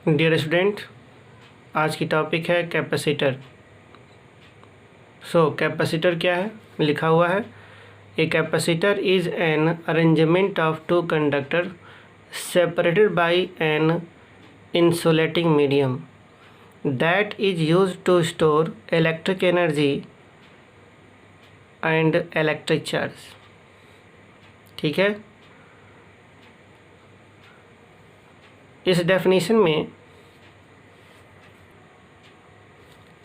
Dear student, आज की topic है कैपेसिटर। कैपेसिटर क्या है? लिखा हुआ है a capacitor is an arrangement of two conductor separated by an insulating medium that is used to store electric energy and electric charge. ठीक है, इस डेफिनेशन में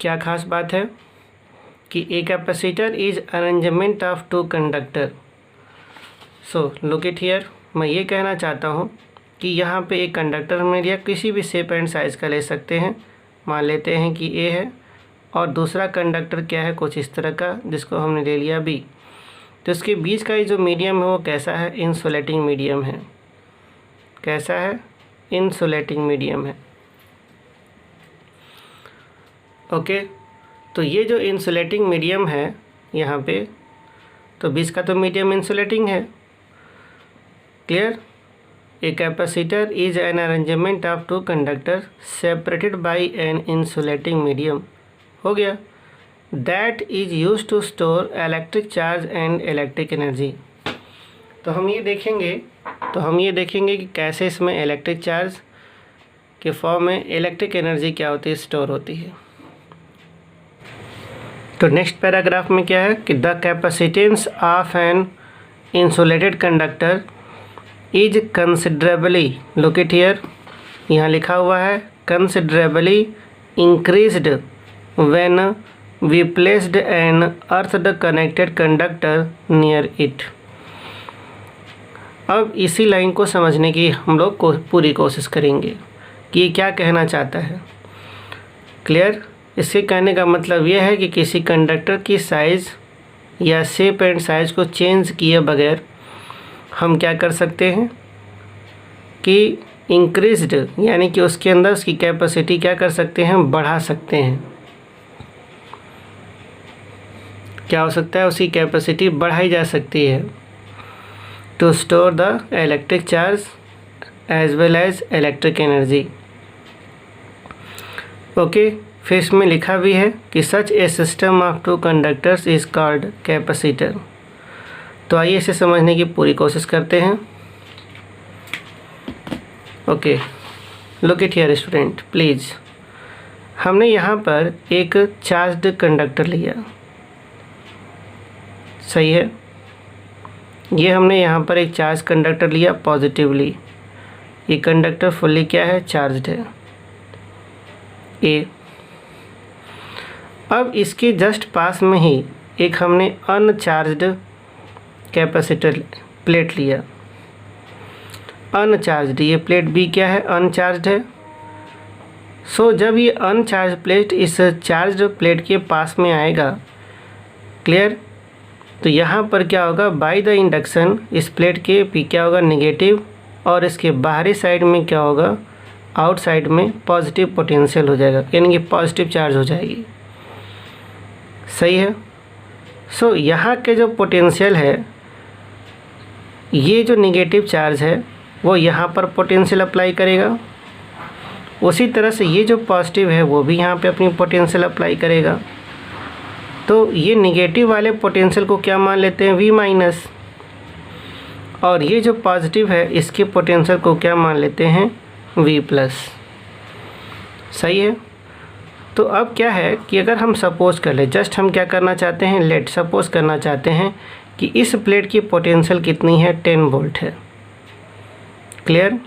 क्या खास बात है कि a capacitor is arrangement of two conductor. Look it here, मैं ये कहना चाहता हूँ कि यहाँ पे एक कंडक्टर हमने लिया, किसी भी शेप एंड साइज़ का ले सकते हैं। मान लेते हैं कि ए है और दूसरा कंडक्टर क्या है, कुछ इस तरह का, जिसको हमने ले लिया बी। तो इसके बीच का ये जो मीडियम है वो कैसा है? इंसुलेटिंग मीडियम है। कैसा है? इंसुलेटिंग मीडियम है। ओके, तो ये जो इंसुलेटिंग मीडियम है यहाँ पे, तो बीच का तो मीडियम इंसुलेटिंग है। Clear? A capacitor is an arrangement of two conductor separated by an insulating medium. हो गया। That is used to store electric charge and electric energy. तो हम ये देखेंगे कि कैसे इसमें इलेक्ट्रिक चार्ज के फॉर्म में इलेक्ट्रिक एनर्जी क्या होती है, स्टोर होती है। तो नेक्स्ट पैराग्राफ में क्या है कि the capacitance of an insulated conductor is considerably, look it here, यहाँ लिखा हुआ है considerably increased when we placed an earthed connected conductor near it. अब इसी लाइन को समझने की हम लोग पूरी कोशिश करेंगे कि ये क्या कहना चाहता है। क्लियर? इसके कहने का मतलब यह है कि किसी कंडक्टर की साइज़ या शेप एंड साइज़ को चेंज किए बगैर हम क्या कर सकते हैं कि इंक्रीज्ड, यानी कि उसके अंदर उसकी कैपेसिटी क्या कर सकते हैं, बढ़ा सकते हैं। क्या हो सकता है? उसकी कैपेसिटी बढ़ाई जा सकती है to store the electric charge as well as electric energy. Okay, फिर इसमें लिखा भी है कि such a system of two conductors is called capacitor. तो आइए इसे समझने की पूरी कोशिश करते हैं। Okay, look it here student please. हमने यहाँ पर एक चार्ज्ड कंडक्टर लिया, सही है। ये हमने यहाँ पर एक चार्ज कंडक्टर लिया पॉजिटिवली। ये कंडक्टर फुल्ली क्या है? चार्ज्ड है, ए। अब इसके जस्ट पास में ही एक हमने अनचार्ज्ड कैपेसिटर प्लेट लिया, अनचार्ज्ड। ये प्लेट बी क्या है? अनचार्ज्ड है। जब ये अनचार्ज प्लेट इस चार्ज्ड प्लेट के पास में आएगा, क्लियर, तो यहाँ पर क्या होगा? बाय द इंडक्शन इस प्लेट के पी क्या होगा? नेगेटिव, और इसके बाहरी साइड में क्या होगा? आउटसाइड में पॉजिटिव पोटेंशियल हो जाएगा, यानी कि पॉजिटिव चार्ज हो जाएगी। सही है। यहाँ के जो पोटेंशियल है, ये जो नेगेटिव चार्ज है वो यहाँ पर पोटेंशियल अप्लाई करेगा। उसी तरह से ये जो पॉजिटिव है वो भी यहाँ पे अपनी पोटेंशियल अप्लाई करेगा। तो ये नेगेटिव वाले पोटेंशियल को क्या मान लेते हैं? V minus. और ये जो पॉजिटिव है इसके पोटेंशियल को क्या मान लेते हैं? V plus. सही है। तो अब क्या है कि अगर हम सपोज कर ले, जस्ट हम क्या करना चाहते हैं, लेट सपोज करना चाहते हैं कि इस प्लेट की पोटेंशियल कितनी है? 10 वोल्ट है। क्लियर?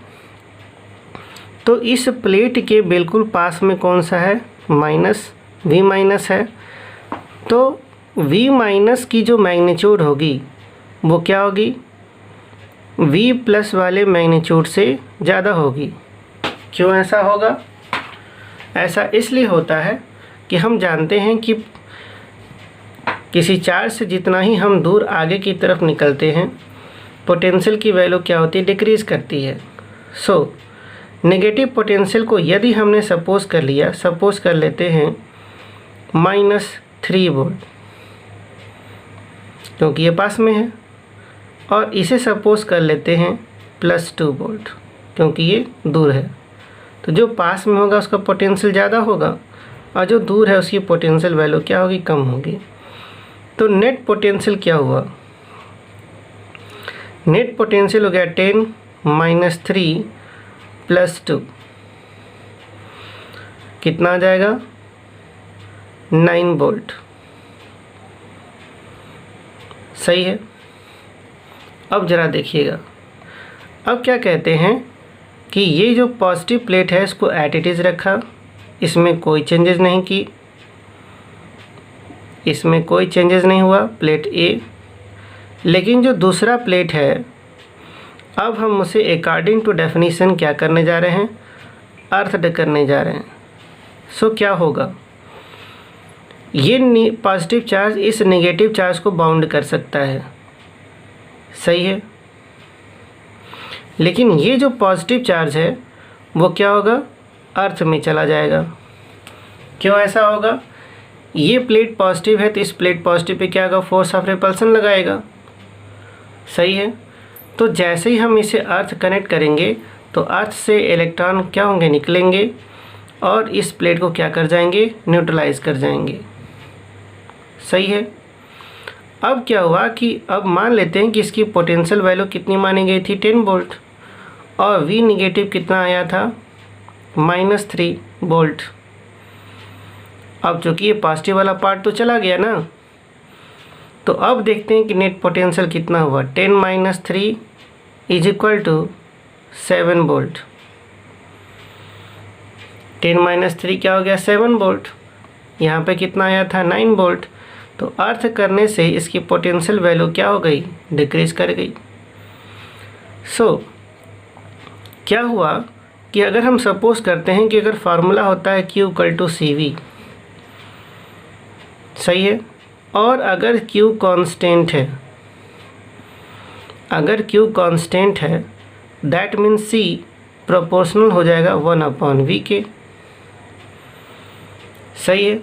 तो इस प्लेट के बिल्कुल पास में कौन सा है? माइनस, V माइनस है। तो V माइनस की जो मैग्नीट्यूड होगी वो क्या होगी? V प्लस वाले मैग्नीट्यूड से ज़्यादा होगी। क्यों ऐसा होगा? ऐसा इसलिए होता है कि हम जानते हैं कि किसी चार्ज से जितना ही हम दूर आगे की तरफ निकलते हैं, पोटेंशियल की वैल्यू क्या होती है? डिक्रीज़ करती है। नेगेटिव पोटेंशियल को यदि हमने सपोज कर लिया, सपोज कर लेते हैं -3 वोल्ट, क्योंकि ये पास में है, और इसे सपोज कर लेते हैं +2 वोल्ट, क्योंकि ये दूर है। तो जो पास में होगा उसका पोटेंशियल ज़्यादा होगा और जो दूर है उसकी पोटेंशियल वैल्यू क्या होगी, कम होगी। तो नेट पोटेंशियल क्या हुआ, नेट पोटेंशियल हो गया 10 - 3 + 2, कितना आ जाएगा 9 वोल्ट। सही है। अब ज़रा देखिएगा, अब क्या कहते हैं कि ये जो पॉजिटिव प्लेट है इसको एट इट इज़ रखा, इसमें कोई चेंजेस नहीं की, इसमें कोई चेंजेस नहीं हुआ प्लेट ए। लेकिन जो दूसरा प्लेट है अब हम उसे अकॉर्डिंग टू डेफिनीशन क्या करने जा रहे हैं, अर्थड करने जा रहे हैं। सो क्या होगा, ये पॉजिटिव चार्ज इस नेगेटिव चार्ज को बाउंड कर सकता है, सही है। लेकिन ये जो पॉजिटिव चार्ज है वो क्या होगा, अर्थ में चला जाएगा। क्यों ऐसा होगा, ये प्लेट पॉजिटिव है तो इस प्लेट पॉजिटिव पे क्या होगा, फोर्स ऑफ रिपल्सन लगाएगा, सही है। तो जैसे ही हम इसे अर्थ कनेक्ट करेंगे तो अर्थ से इलेक्ट्रॉन क्या होंगे, निकलेंगे और इस प्लेट को क्या कर जाएंगे, न्यूट्रलाइज कर जाएंगे, सही है। अब क्या हुआ कि अब मान लेते हैं कि इसकी पोटेंशियल वैल्यू कितनी मानी गई थी, 10 वोल्ट, और वी निगेटिव कितना आया था, -3 वोल्ट। अब चूँकि ये पॉजिटिव वाला पार्ट तो चला गया ना, तो अब देखते हैं कि नेट पोटेंशियल कितना हुआ, 10 - 3 = 7 वोल्ट। 10 - 3 क्या हो गया, 7 वोल्ट। यहाँ पे कितना आया था, 9 वोल्ट। तो अर्थ करने से इसकी पोटेंशियल वैल्यू क्या हो गई, डिक्रीज कर गई। सो क्या हुआ कि अगर हम सपोज करते हैं कि अगर फार्मूला होता है Q = CV, सही है, और अगर Q कांस्टेंट है, अगर Q कांस्टेंट है दैट मीन्स C प्रोपोर्शनल हो जाएगा 1/V के, सही है।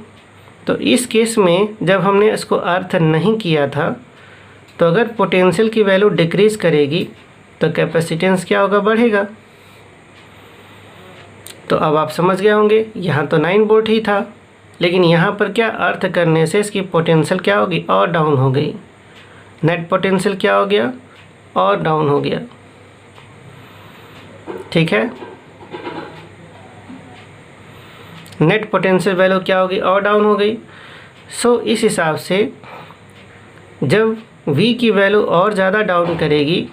तो इस केस में जब हमने इसको अर्थ नहीं किया था तो अगर पोटेंशियल की वैल्यू डिक्रीज करेगी तो कैपेसिटेंस क्या होगा, बढ़ेगा। तो अब आप समझ गए होंगे, यहाँ तो 9 वोल्ट ही था, लेकिन यहाँ पर क्या अर्थ करने से इसकी पोटेंशियल क्या होगी, और डाउन हो गई। नेट पोटेंशियल क्या हो गया, और डाउन हो गया, ठीक है। नेट पोटेंशियल वैल्यू क्या होगी, और डाउन हो गई। सो इस हिसाब से जब V की वैल्यू और ज़्यादा डाउन करेगी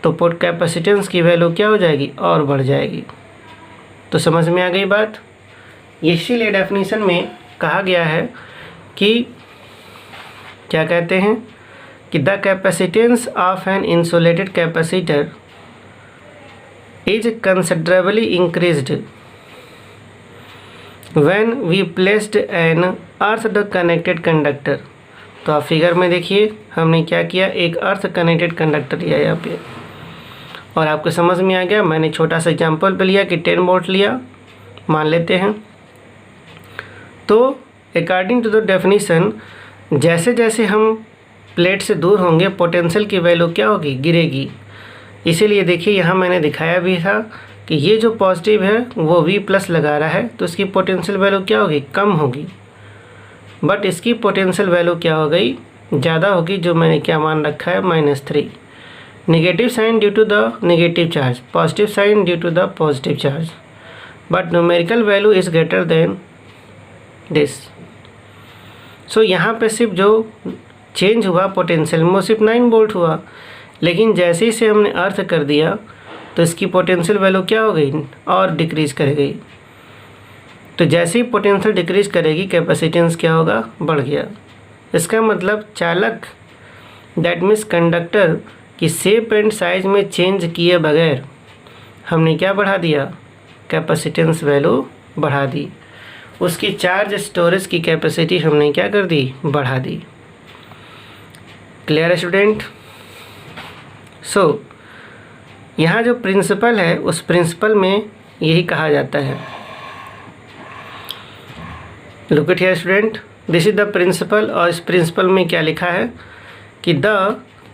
तो कैपेसिटेंस की वैल्यू क्या हो जाएगी, और बढ़ जाएगी। तो समझ में आ गई बात। इसीलिए डेफिनेशन में कहा गया है कि क्या कहते हैं कि the capacitance of an insulated capacitor is considerably increased when we placed an earthed connected conductor। तो आप फिगर में देखिए हमने क्या किया, एक अर्थ कनेक्टेड कंडक्टर लिया यहाँ पे, और आपको समझ में आ गया। मैंने छोटा सा एग्जांपल पे लिया कि 10 वोल्ट लिया, मान लेते हैं। तो अकॉर्डिंग टू द डेफिनीशन जैसे जैसे हम प्लेट से दूर होंगे पोटेंशियल की वैल्यू क्या होगी, गिरेगी। इसीलिए देखिए यहाँ मैंने दिखाया भी था कि ये जो पॉजिटिव है वो V+ लगा रहा है तो इसकी पोटेंशियल वैल्यू क्या होगी, कम होगी। बट इसकी पोटेंशियल वैल्यू क्या हो गई, ज़्यादा होगी, जो मैंने क्या मान रखा है, -3। Negative sign due to the negative charge, positive sign due to the positive charge, but numerical value is greater than this. So यहाँ पे सिर्फ जो चेंज हुआ पोटेंशियल में वो सिर्फ 9 वोल्ट हुआ, लेकिन जैसे ही से हमने अर्थ कर दिया तो इसकी पोटेंशियल वैल्यू क्या हो गई, और डिक्रीज़ कर गई। तो जैसे ही पोटेंशियल डिक्रीज़ करेगी कैपेसिटेंस क्या होगा, बढ़ गया। इसका मतलब चालक दैट मीन्स कंडक्टर की शेप एंड साइज में चेंज किए बगैर हमने क्या बढ़ा दिया, कैपेसिटेंस वैल्यू बढ़ा दी। उसकी चार्ज स्टोरेज की कैपेसिटी हमने क्या कर दी, बढ़ा दी। क्लियर है स्टूडेंट। सो यहाँ जो प्रिंसिपल है उस प्रिंसिपल में यही कहा जाता है। Look at here student, this is the principal, और इस प्रिंसिपल में क्या लिखा है कि द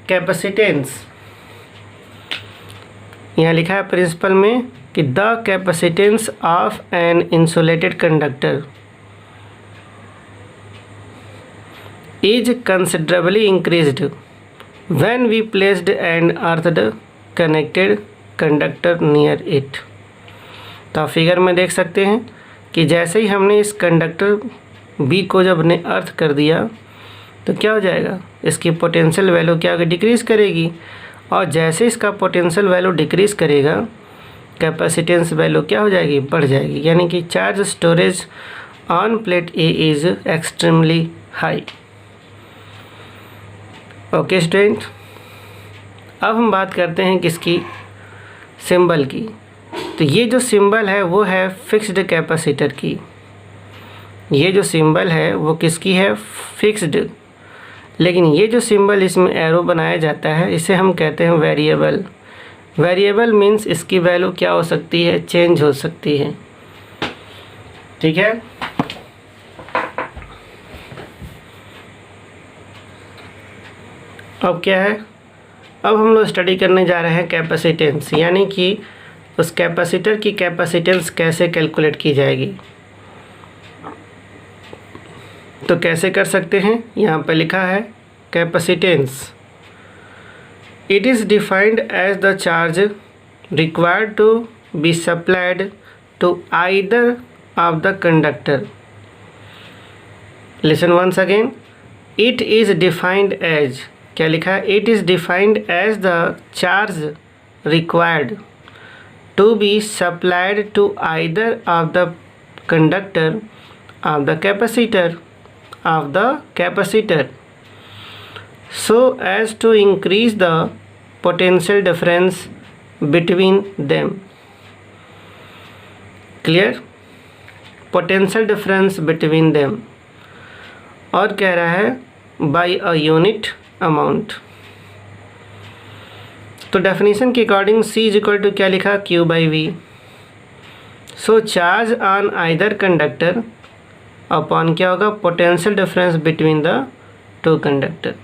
कैपेसिटेंस, यहाँ लिखा है प्रिंसिपल में कि the capacitance of an insulated conductor is considerably increased when we placed an earthed connected conductor near it। तो आप फिगर में देख सकते हैं कि जैसे ही हमने इस कंडक्टर बी को जब ने अर्थ कर दिया तो क्या हो जाएगा, इसकी पोटेंशियल वैल्यू क्या होगी, डिक्रीज़ करेगी। और जैसे इसका पोटेंशियल वैल्यू डिक्रीज़ करेगा कैपेसिटेंस वैल्यू क्या हो जाएगी, बढ़ जाएगी। यानी कि charge storage on plate A is extremely high. Okay student, अब हम बात करते हैं किसकी, सिंबल की। तो ये जो सिंबल है वो है फिक्स्ड कैपेसिटर की। ये जो सिंबल है वो किसकी है, फिक्स्ड। लेकिन ये जो सिंबल इसमें एरो बनाया जाता है इसे हम कहते हैं वेरिएबल। वेरिएबल मीन्स इसकी वैल्यू क्या हो सकती है, चेंज हो सकती है। ठीक है, अब क्या है, अब हम लोग स्टडी करने जा रहे हैं कैपेसिटेंस, यानी कि उस कैपेसिटर की कैपेसिटेंस कैसे कैलकुलेट की जाएगी। तो कैसे कर सकते हैं, यहाँ पर लिखा है capacitance, it is defined as the charge required to be supplied to either of the conductor. Listen once again, it is defined as, क्या लिखा है, it is defined as the charge required to be supplied to either of the conductor of the capacitor so as to increase the potential difference between them। Clear, potential difference between them. और कह रहा है by a unit amount. तो definition के according C is equal to क्या लिखा, Q by V। So charge on either conductor upon क्या होगा, potential difference between the two conductor.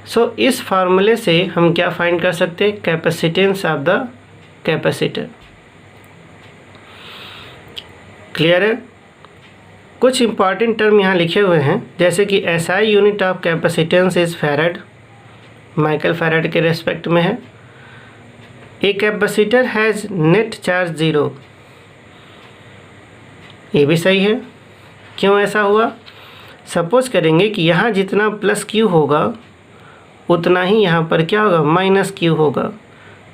So इस फार्मूले से हम क्या फाइंड कर सकते हैं, capacitance of the capacitor. Clear है, कुछ इंपॉर्टेंट टर्म यहाँ लिखे हुए हैं, जैसे कि SI unit of capacitance is farad, Michael farad के रेस्पेक्ट में है। A capacitor has net charge 0, ये भी सही है। क्यों ऐसा हुआ, सपोज करेंगे कि यहाँ जितना प्लस Q होगा उतना ही यहाँ पर क्या होगा, माइनस Q होगा।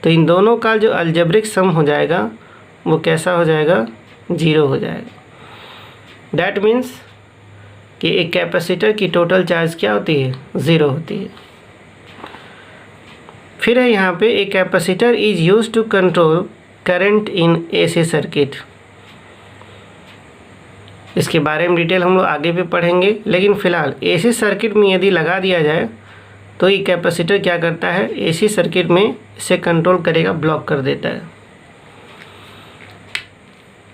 तो इन दोनों का जो अलजेब्रिक सम हो जाएगा वो कैसा हो जाएगा, 0 हो जाएगा। डैट मीन्स कि एक कैपेसिटर की टोटल चार्ज क्या होती है, 0 होती है। फिर है यहाँ पे, a capacitor is used to control current in AC circuit. इसके बारे में डिटेल हम लोग आगे भी पढ़ेंगे, लेकिन फ़िलहाल AC सर्किट में यदि लगा दिया जाए तो ये कैपेसिटर क्या करता है, AC सर्किट में इसे कंट्रोल करेगा, ब्लॉक कर देता है।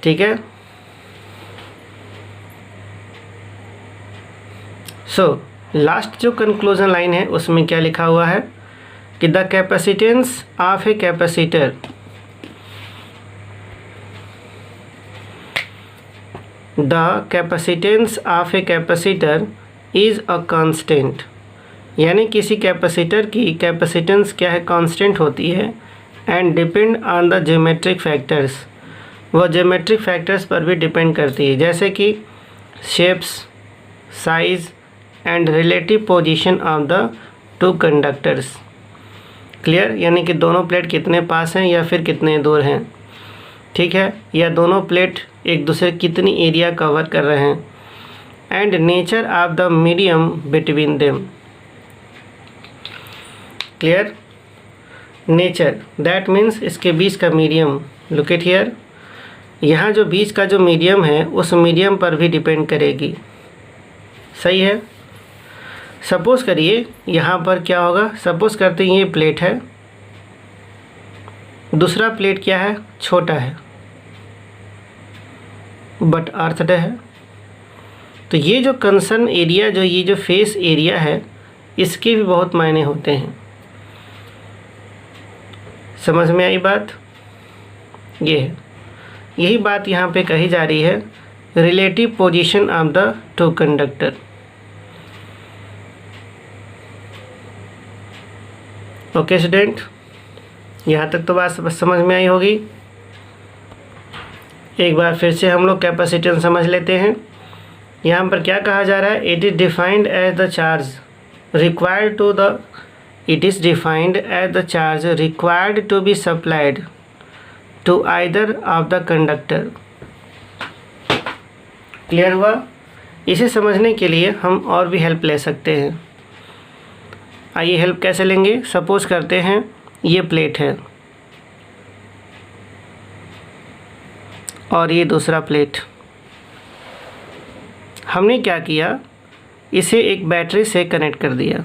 ठीक है, सो लास्ट जो कंक्लूजन लाइन है उसमें क्या लिखा हुआ है कि the capacitance of a capacitor the capacitance of A capacitor is a constant. यानी किसी कैपेसिटर की कैपेसिटेंस क्या है, कांस्टेंट होती है। And depend on the geometric factors, वह ज्योमेट्रिक फैक्टर्स पर भी डिपेंड करती है, जैसे कि shapes, size and relative position of the two conductors. Clear, यानी कि दोनों प्लेट कितने पास हैं या फिर कितने दूर हैं। ठीक है, या दोनों प्लेट एक दूसरे कितनी एरिया कवर कर रहे हैं। And nature of the medium between them. Clear, nature that means इसके बीच का मीडियम। लुक एट हियर, यहाँ जो बीच का जो मीडियम है उस मीडियम पर भी डिपेंड करेगी। सही है, सपोज़ करिए यहाँ पर क्या होगा, सपोज़ करते हैं ये प्लेट है, दूसरा प्लेट क्या है, छोटा है बट अर्थड है। तो ये जो कंसर्न एरिया, जो ये जो फेस एरिया है, इसके भी बहुत मायने होते हैं। समझ में आई बात। ये है। यही बात यहाँ पे कही जा रही है, relative position of the two conductor. Okay student, यहाँ तक तो बात समझ में आई होगी। एक बार फिर से हम लोग कैपेसिटेंस समझ लेते हैं। यहाँ पर क्या कहा जा रहा है, it is defined as the charge required to the it is defined as the charge required to be supplied to either of the conductor। Clear हुआ? इसे समझने के लिए हम और भी हेल्प ले सकते हैं। आइए हेल्प कैसे लेंगे। सपोज करते हैं ये प्लेट है और ये दूसरा प्लेट। हमने क्या किया, इसे एक बैटरी से कनेक्ट कर दिया।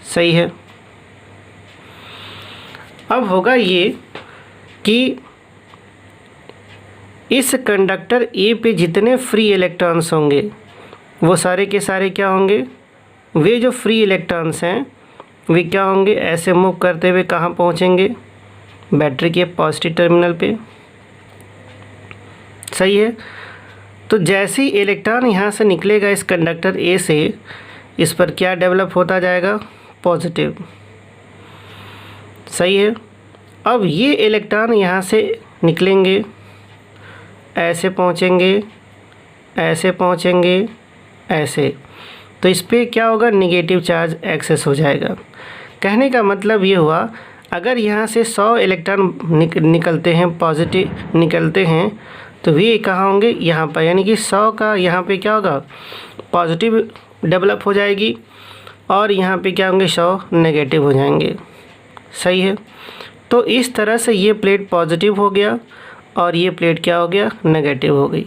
सही है। अब होगा ये कि इस कंडक्टर ए पे जितने फ्री इलेक्ट्रॉन्स होंगे वो सारे के सारे क्या होंगे, वे जो फ्री इलेक्ट्रॉन्स हैं वे क्या होंगे, ऐसे मूव करते हुए कहाँ पहुँचेंगे, बैटरी के पॉजिटिव टर्मिनल पे। सही है। तो जैसे ही इलेक्ट्रॉन यहाँ से निकलेगा इस कंडक्टर ए से, इस पर क्या डेवलप होता जाएगा, पॉजिटिव। सही है। अब ये इलेक्ट्रॉन यहाँ से निकलेंगे, ऐसे पहुँचेंगे, ऐसे पहुँचेंगे, ऐसे, तो इस पर क्या होगा, नेगेटिव चार्ज एक्सेस हो जाएगा। कहने का मतलब ये हुआ, अगर यहाँ से 100 इलेक्ट्रॉन निकलते हैं, पॉजिटिव निकलते हैं, तो वे कहाँ होंगे, यहाँ पर, यानी कि 100 का यहाँ पे क्या होगा, पॉजिटिव डेवलप हो जाएगी और यहाँ पे क्या होंगे, 100 नेगेटिव हो जाएंगे। सही है। तो इस तरह से ये प्लेट पॉजिटिव हो गया और ये प्लेट क्या हो गया, नेगेटिव हो गई।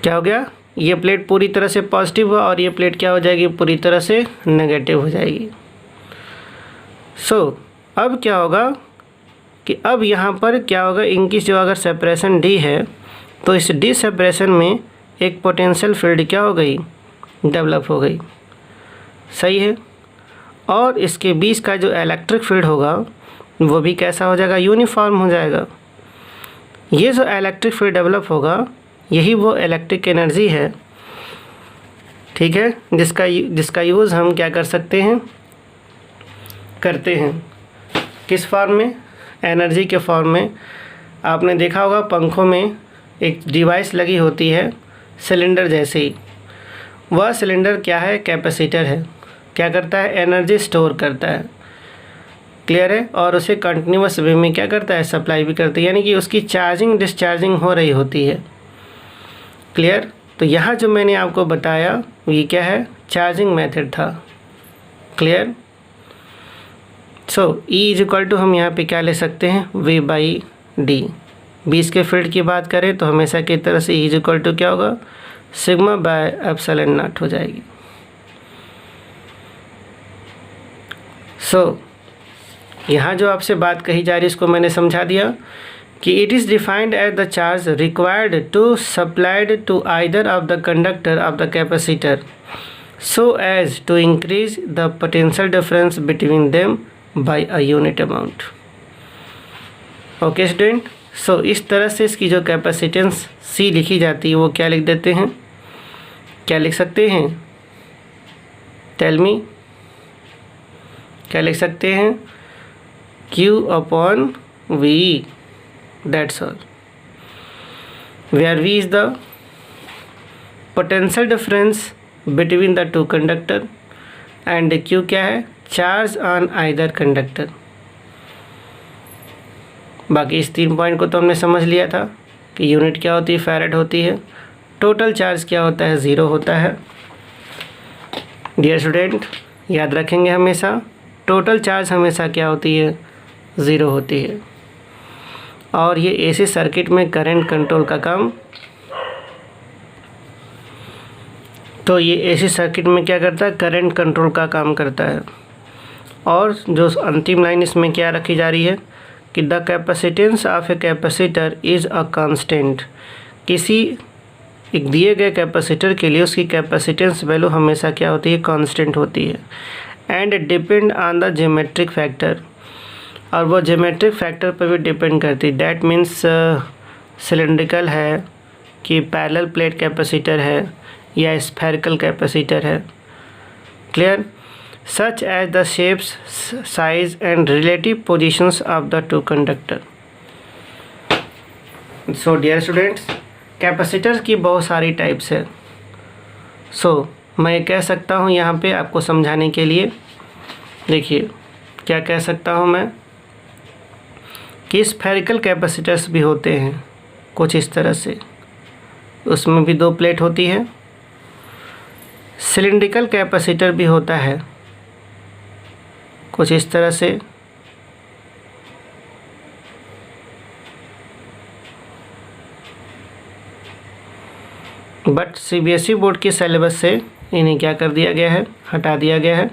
क्या हो गया, ये प्लेट पूरी तरह से पॉजिटिव हुआ और ये प्लेट क्या हो जाएगी, पूरी तरह से नेगेटिव हो जाएगी। अब क्या होगा कि अब यहाँ पर क्या होगा, इनकी जो अगर सेपरेशन डी है तो इस डी सेपरेशन में एक पोटेंशियल फील्ड क्या हो गई, डेवलप हो गई। सही है। और इसके बीच का जो इलेक्ट्रिक फील्ड होगा वो भी कैसा हो जाएगा, यूनिफॉर्म हो जाएगा। ये जो इलेक्ट्रिक फील्ड डेवलप होगा यही वो इलेक्ट्रिक एनर्जी है, ठीक है, जिसका यूज़ हम क्या कर सकते हैं, करते हैं। किस फॉर्म में, एनर्जी के फॉर्म में। आपने देखा होगा पंखों में एक डिवाइस लगी होती है सिलेंडर जैसे ही, वह सिलेंडर क्या है, कैपेसिटर है। क्या करता है, एनर्जी स्टोर करता है। क्लियर है। और उसे कंटिन्यूअस वे में क्या करता है, सप्लाई भी करता है, यानी कि उसकी चार्जिंग डिस्चार्जिंग हो रही होती है। क्लियर। तो यहाँ जो मैंने आपको बताया ये क्या है, चार्जिंग मेथड था। Clear. E is equal to हम यहाँ पे क्या ले सकते हैं, V/D। बीच के फील्ड की बात करें तो हमेशा की तरह से E इज इक्वल टू क्या होगा, σ/ε0 हो जाएगी। यहाँ जो आपसे बात कही जा रही है इसको मैंने समझा दिया कि it is defined as the charge required to supplied to either of the conductor of the capacitor so as to increase the potential difference between them by a unit amount. Okay student. इस तरह से इसकी जो capacitance C लिखी जाती है वो क्या लिख देते हैं, क्या लिख सकते हैं, टेल मी, क्या लिख सकते हैं, Q/V, that's all, where V is the potential difference between the two conductor and Q क्या है, चार्ज ऑन आइदर कंडक्टर। बाकी इस 3 पॉइंट को तो हमने समझ लिया था कि यूनिट क्या होती है, फैरेड होती है। टोटल चार्ज क्या होता है, 0 होता है। डियर स्टूडेंट याद रखेंगे हमेशा, टोटल चार्ज हमेशा क्या होती है, 0 होती है। और ये एसी सर्किट में करंट कंट्रोल का काम, तो ये एसी सर्किट में क्या करता है, करंट कंट्रोल का काम करता है। और जो अंतिम लाइन इसमें क्या रखी जा रही है कि the capacitance of A capacitor is a constant. किसी एक दिए गए कैपेसिटर के लिए उसकी कैपेसिटेंस वैल्यू हमेशा क्या होती है, कांस्टेंट होती है। And depend on the geometric factor, और वो ज्योमेट्रिक फैक्टर पर भी डिपेंड करती है। डैट मीन्स सिलेंड्रिकल है कि पैरेलल प्लेट कैपेसिटर है या स्फेरिकल कैपेसिटर है। Clear? Such as the shapes, size and relative positions of the two conductor. So dear students, capacitors की बहुत सारी टाइप्स है। सो मैं कह सकता हूँ यहाँ पे आपको समझाने के लिए, देखिए क्या कह सकता हूँ मैं कि स्फेरिकल कैपेसिटर्स भी होते हैं कुछ इस तरह से, उसमें भी 2 प्लेट होती है। सिलिंड्रिकल कैपेसिटर भी होता है कुछ इस तरह से, बट सीबीएसई बोर्ड की सिलेबस से इन्हें क्या कर दिया गया है, हटा दिया गया है।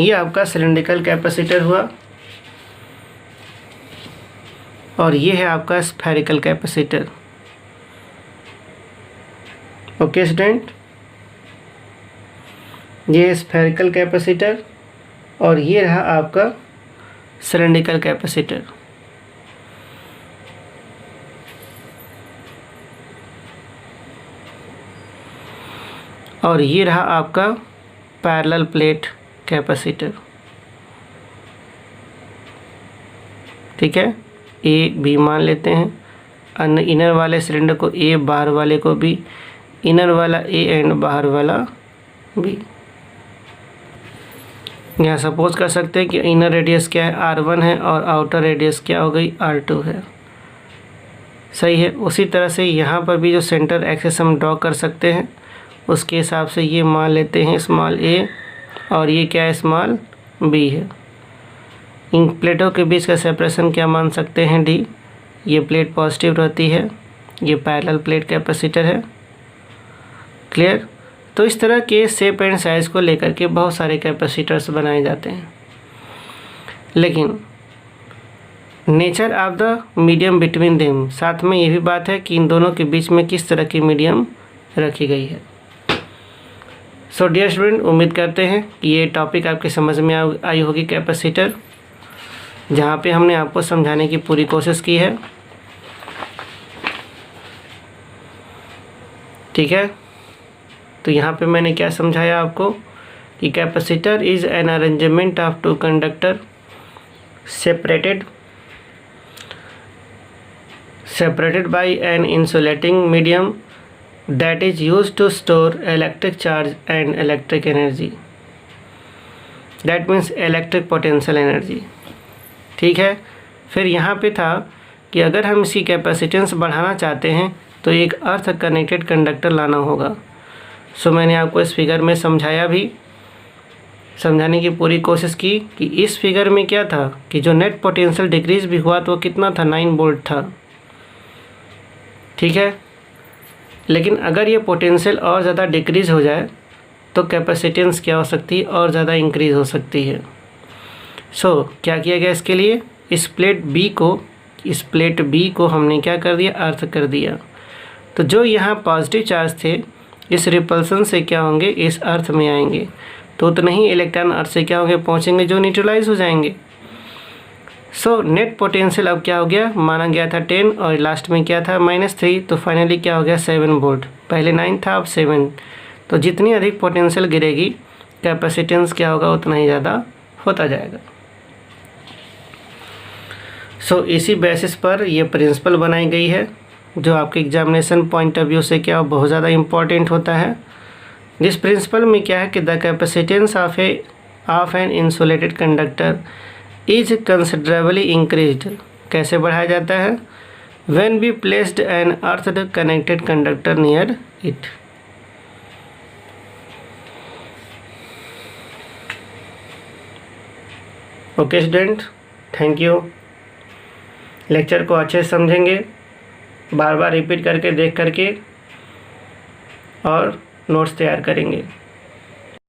ये आपका सिलिंड्रिकल कैपेसिटर हुआ और ये है आपका स्फेरिकल कैपेसिटर। ओके स्टूडेंट, ये स्फेरिकल कैपेसिटर और ये रहा आपका सिलिंड्रिकल कैपेसिटर। और ये रहा आपका पैरेलल प्लेट कैपेसिटर। ठीक है, ए बी मान लेते हैं, अन्य इनर वाले सिलेंडर को ए, बाहर वाले को बी, इनर वाला ए एंड बाहर वाला बी। यहाँ सपोज कर सकते हैं कि इनर रेडियस क्या है, R1 है, और आउटर रेडियस क्या हो गई, R2 है। सही है। उसी तरह से यहाँ पर भी जो सेंटर एक्सिस हम ड्रॉ कर सकते हैं, उसके हिसाब से ये मान लेते हैं स्मॉल ए और ये क्या है, स्मॉल बी है। इन प्लेटों के बीच का सेपरेशन क्या मान सकते हैं, डी। ये प्लेट पॉजिटिव रहती है, ये पैरेलल प्लेट कैपेसिटर है। क्लियर? तो इस तरह के शेप एंड साइज़ को लेकर के बहुत सारे कैपेसिटर्स बनाए जाते हैं, लेकिन nature of the medium between them, साथ में ये भी बात है कि इन दोनों के बीच में किस तरह की मीडियम रखी गई है। सो डियर स्टूडेंट, उम्मीद करते हैं कि ये टॉपिक आपके समझ में आई होगी कैपेसिटर, जहाँ पे हमने आपको समझाने की पूरी कोशिश की है। ठीक है, तो यहाँ पे मैंने क्या समझाया आपको कि capacitor is an arrangement of two conductor separated by an insulating medium that is used to store electric charge and electric energy, that means electric potential energy। ठीक है, फिर यहाँ पे था कि अगर हम इसकी कैपेसिटेंस बढ़ाना चाहते हैं तो एक अर्थ कनेक्टेड कंडक्टर लाना होगा। सो मैंने आपको इस फिगर में समझाया भी, समझाने की पूरी कोशिश की कि इस फिगर में क्या था कि जो नेट पोटेंशियल डिक्रीज भी हुआ तो वो कितना था, 9 वोल्ट था। ठीक है, लेकिन अगर ये पोटेंशियल और ज़्यादा डिक्रीज़ हो जाए तो कैपेसिटेंस क्या हो सकती है, और ज़्यादा इंक्रीज़ हो सकती है। सो क्या किया गया इसके लिए, इस प्लेट बी को हमने क्या कर दिया, अर्थ कर दिया। तो जो यहाँ पॉजिटिव चार्ज थे इस रिपल्सन से क्या होंगे, इस अर्थ में आएंगे, तो उतने ही इलेक्ट्रॉन अर्थ से क्या होंगे, पहुँचेंगे, जो न्यूट्रलाइज हो जाएंगे। सो नेट पोटेंशियल अब क्या हो गया, माना गया था 10 और लास्ट में क्या था, -3, तो फाइनली क्या हो गया, 7 वोल्ट। पहले 9 था, अब 7। तो जितनी अधिक पोटेंशियल गिरेगी कैपेसिटेंस क्या होगा, उतना ही ज़्यादा होता जाएगा। सो इसी बेसिस पर ये प्रिंसिपल बनाई गई है, जो आपके एग्जामिनेशन पॉइंट ऑफ व्यू से क्या बहुत ज़्यादा इम्पॉर्टेंट होता है। जिस प्रिंसिपल में क्या है कि the capacitance of an insulated conductor is considerably increased. कैसे बढ़ाया जाता है, when we placed an earthed connected conductor near it. Okay student, thank you. Lecture को अच्छे से समझेंगे, बार बार रिपीट करके देख करके, और नोट्स तैयार करेंगे।